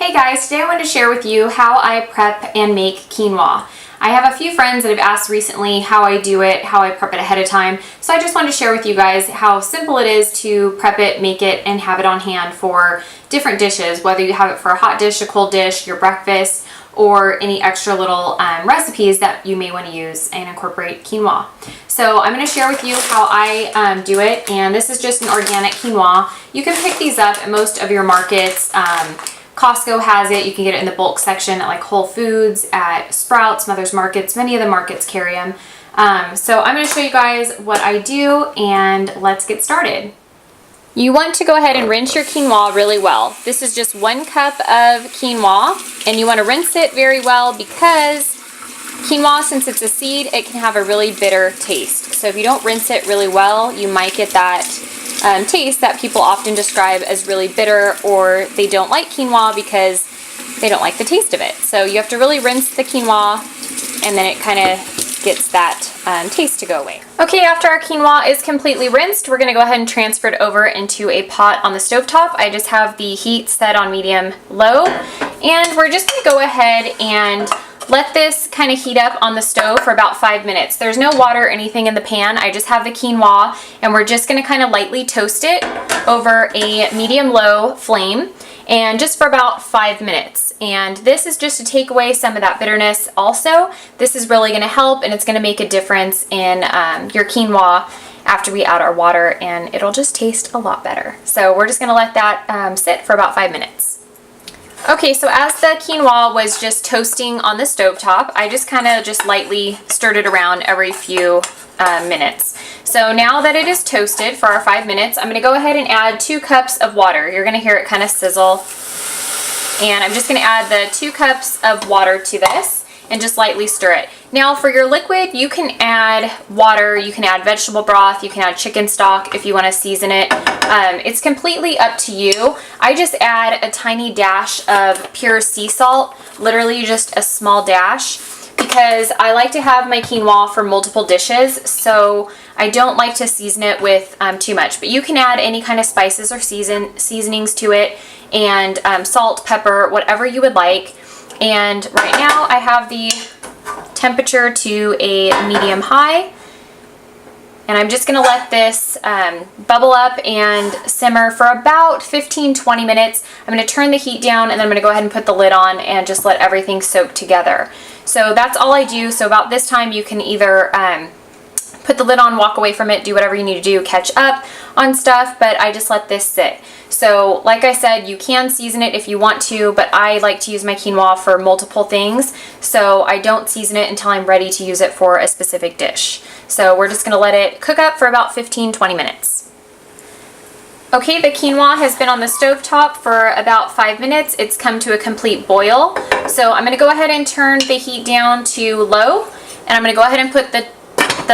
Hey guys, today I wanted to share with you how I prep and make quinoa. I have a few friends that have asked recently how I do it, how I prep it ahead of time. So I just wanted to share with you guys how simple it is to prep it, make it, and have it on hand for different dishes, whether you have it for a hot dish, a cold dish, your breakfast, or any extra little recipes that you may want to use and incorporate quinoa. So I'm going to share with you how I do it, and this is just an organic quinoa. You can pick these up at most of your markets. Costco has it. You can get it in the bulk section at like Whole Foods, at Sprouts, Mother's Markets. Many of the markets carry them. So I'm going to show you guys what I do, and let's get started. You want to go ahead and rinse your quinoa really well. This is just 1 cup of quinoa, and you want to rinse it very well because quinoa, since it's a seed, it can have a really bitter taste. So if you don't rinse it really well, you might get that taste that people often describe as really bitter, or they don't like quinoa because they don't like the taste of it. So you have to really rinse the quinoa, and then it kind of gets that taste to go away. Okay, after our quinoa is completely rinsed, we're going to go ahead and transfer it over into a pot on the stovetop. I just have the heat set on medium-low, and we're just going to go ahead and let this kind of heat up on the stove for about 5 minutes. There's no water or anything in the pan. I just have the quinoa, and we're just going to kind of lightly toast it over a medium-low flame, and just for about 5 minutes. And this is just to take away some of that bitterness also. This is really going to help, and it's going to make a difference in your quinoa after we add our water, and it'll just taste a lot better. So we're just going to let that sit for about 5 minutes. Okay, so as the quinoa was just toasting on the stovetop, I just kind of just lightly stirred it around every few minutes. So now that it is toasted for our 5 minutes, I'm going to go ahead and add 2 cups of water. You're going to hear it kind of sizzle. And I'm just going to add the 2 cups of water to this and just lightly stir it. Now for your liquid, you can add water, you can add vegetable broth, you can add chicken stock if you want to season it. It's completely up to you. I just add a tiny dash of pure sea salt, literally just a small dash, because I like to have my quinoa for multiple dishes, so I don't like to season it with too much. But you can add any kind of spices or seasonings to it, and salt, pepper, whatever you would like. And right now I have the temperature to a medium-high, and I'm just going to let this bubble up and simmer for about 15-20 minutes. I'm going to turn the heat down, and then I'm going to go ahead and put the lid on and just let everything soak together. So that's all I do. So about this time you can either put the lid on, walk away from it, do whatever you need to do, catch up on stuff, but I just let this sit. So like I said, you can season it if you want to, but I like to use my quinoa for multiple things, so I don't season it until I'm ready to use it for a specific dish. So we're just going to let it cook up for about 15-20 minutes. Okay, the quinoa has been on the stovetop for about 5 minutes. It's come to a complete boil. So I'm going to go ahead and turn the heat down to low, and I'm going to go ahead and put the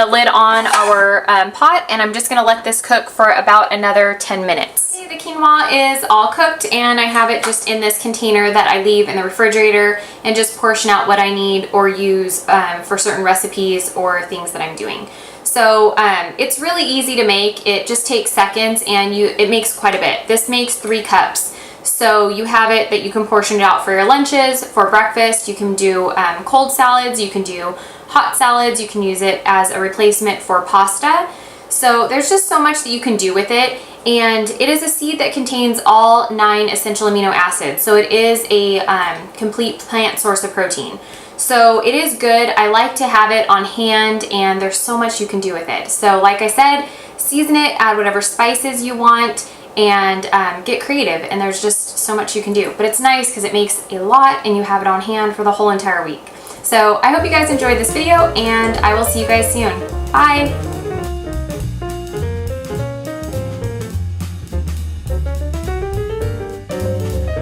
lid on our pot, and I'm just going to let this cook for about another 10 minutes. Okay, the quinoa is all cooked, and I have it just in this container that I leave in the refrigerator and just portion out what I need or use for certain recipes or things that I'm doing. So it's really easy to make. It just takes seconds, and it makes quite a bit. This makes 3 cups. So you have it that you can portion it out for your lunches, for breakfast. You can do cold salads, you can do hot salads, you can use it as a replacement for pasta. So there's just so much that you can do with it, and it is a seed that contains all 9 essential amino acids. So it is a complete plant source of protein. So it is good. I like to have it on hand, and there's so much you can do with it. So like I said, season it, add whatever spices you want, and get creative, and there's just so much you can do. But it's nice because it makes a lot, and you have it on hand for the whole entire week. So I hope you guys enjoyed this video, and I will see you guys soon. Bye!